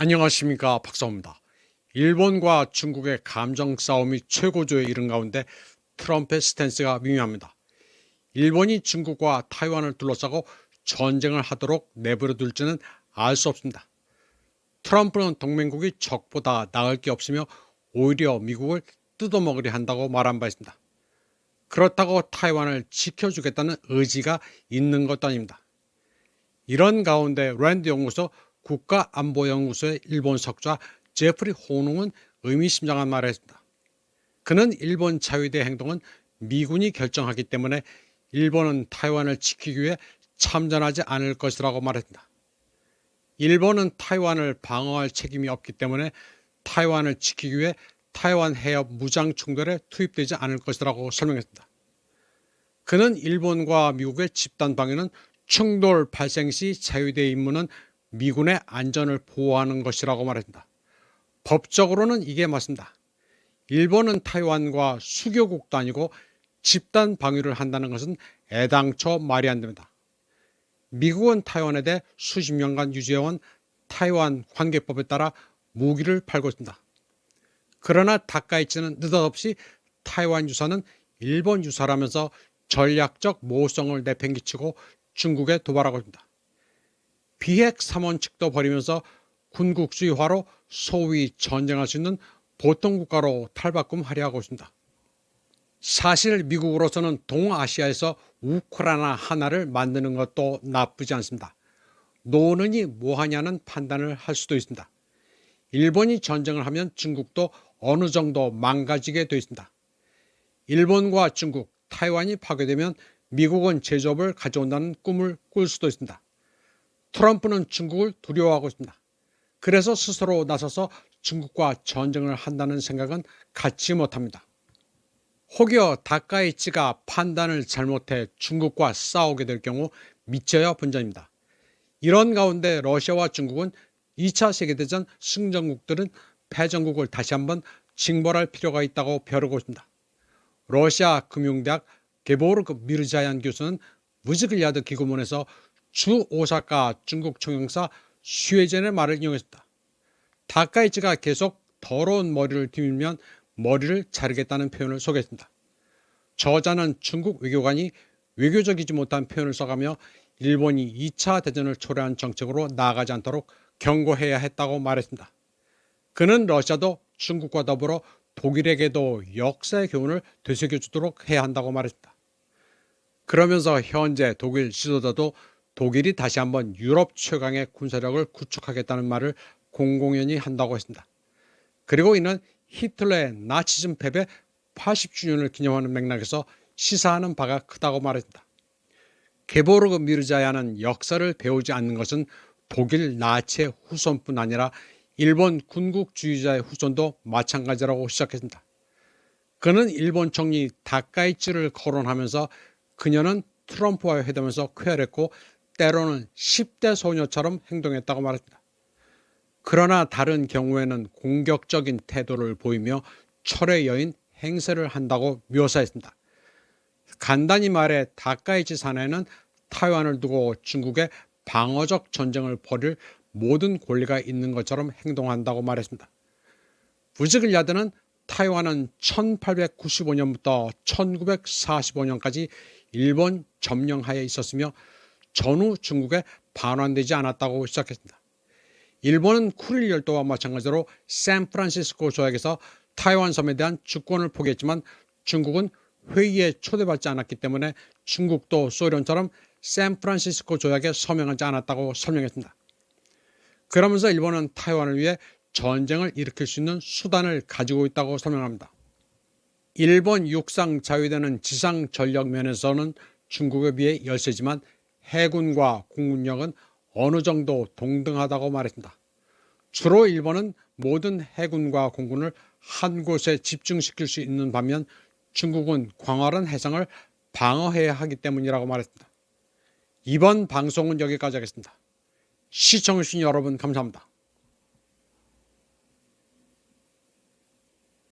안녕하십니까, 박사호입니다. 일본과 중국의 감정 싸움이 최고조에 이른 가운데 트럼프의 스탠스가 미묘합니다. 일본이 중국과 타이완을 둘러싸고 전쟁을 하도록 내버려 둘지는 알 수 없습니다. 트럼프는 동맹국이 적보다 나을 게 없으며 오히려 미국을 뜯어먹으려 한다고 말한 바 있습니다. 그렇다고 타이완을 지켜주겠다는 의지가 있는 것도 아닙니다. 이런 가운데 랜드 연구소 국가안보연구소의 일본 석좌 제프리 호농은 의미심장한 말을 했습니다. 그는 일본 자위대 행동은 미군이 결정하기 때문에 일본은 타이완을 지키기 위해 참전하지 않을 것이라고 말했습니다. 일본은 타이완을 방어할 책임이 없기 때문에 타이완을 지키기 위해 타이완 해협 무장 충돌에 투입되지 않을 것이라고 설명했습니다. 그는 일본과 미국의 집단 방위는 충돌 발생 시 자위대의 임무는 미군의 안전을 보호하는 것이라고 말했습니다. 법적으로는 이게 맞습니다. 일본은 타이완과 수교국도 아니고 집단 방위를 한다는 것은 애당초 말이 안 됩니다. 미국은 타이완에 대해 수십 년간 유지해온 타이완 관계법에 따라 무기를 팔고 있습니다. 그러나 다카이치는 느닷없이 타이완 유사는 일본 유사라면서 전략적 모호성을 내팽개치고 중국에 도발하고 있습니다. 비핵 3원 측도 벌이면서 군국주의화로 소위 전쟁할 수 있는 보통 국가로 탈바꿈하려 하고 있습니다. 사실 미국으로서는 동아시아에서 우크라이나 하나를 만드는 것도 나쁘지 않습니다. 노는이 뭐하냐는 판단을 할 수도 있습니다. 일본이 전쟁을 하면 중국도 어느 정도 망가지게 되어 있습니다. 일본과 중국, 타이완이 파괴되면 미국은 제조업을 가져온다는 꿈을 꿀 수도 있습니다. 트럼프는 중국을 두려워하고 있습니다. 그래서 스스로 나서서 중국과 전쟁을 한다는 생각은 갖지 못합니다. 혹여 다카이치가 판단을 잘못해 중국과 싸우게 될 경우 미쳐야 본전입니다. 이런 가운데 러시아와 중국은 2차 세계대전 승전국들은 패전국을 다시 한번 징벌할 필요가 있다고 벼르고 있습니다. 러시아 금융대학 게보르그 미르자얀 교수는 무즈글야드 기고문에서 주 오사카 중국 총영사 슈에젠의 말을 인용했습니다. 다카이치가 계속 더러운 머리를 뒤밀면 머리를 자르겠다는 표현을 소개했습니다. 저자는 중국 외교관이 외교적이지 못한 표현을 써가며 일본이 2차 대전을 초래한 정책으로 나아가지 않도록 경고해야 했다고 말했습니다. 그는 러시아도 중국과 더불어 독일에게도 역사의 교훈을 되새겨주도록 해야 한다고 말했습니다. 그러면서 현재 독일 지도자도 독일이 다시 한번 유럽 최강의 군사력을 구축하겠다는 말을 공공연히 한다고 했습니다. 그리고 이는 히틀러의 나치즘 패배 80주년을 기념하는 맥락에서 시사하는 바가 크다고 말했습니다. 게보르그 미르자야는 역사를 배우지 않는 것은 독일 나치의 후손뿐 아니라 일본 군국주의자의 후손도 마찬가지라고 시작했습니다. 그는 일본 총리 다카이치를 거론하면서 그녀는 트럼프와의 회담에서 쾌활했고 때로는 10대 소녀처럼 행동했다고 말했습니다. 그러나 다른 경우에는 공격적인 태도를 보이며 철의 여인 행세를 한다고 묘사했습니다. 간단히 말해 다카이치 사내는 타이완을 두고 중국의 방어적 전쟁을 벌일 모든 권리가 있는 것처럼 행동한다고 말했습니다. 무즈글야드는 타이완은 1895년부터 1945년까지 일본 점령하에 있었으며 전후 중국에 반환되지 않았다고 시작했습니다. 일본은 쿠릴 열도와 마찬가지로 샌프란시스코 조약에서 타이완 섬에 대한 주권을 포기했지만 중국은 회의에 초대받지 않았기 때문에 중국도 소련처럼 샌프란시스코 조약에 서명하지 않았다고 설명했습니다. 그러면서 일본은 타이완을 위해 전쟁을 일으킬 수 있는 수단을 가지고 있다고 설명합니다. 일본 육상 자위대는 지상 전력 면에서는 중국에 비해 열세지만 해군과 공군력은 어느 정도 동등하다고 말했습니다. 주로 일본은 모든 해군과 공군을 한 곳에 집중시킬 수 있는 반면 중국은 광활한 해상을 방어해야 하기 때문이라고 말했습니다. 이번 방송은 여기까지 하겠습니다. 시청해주신 여러분 감사합니다.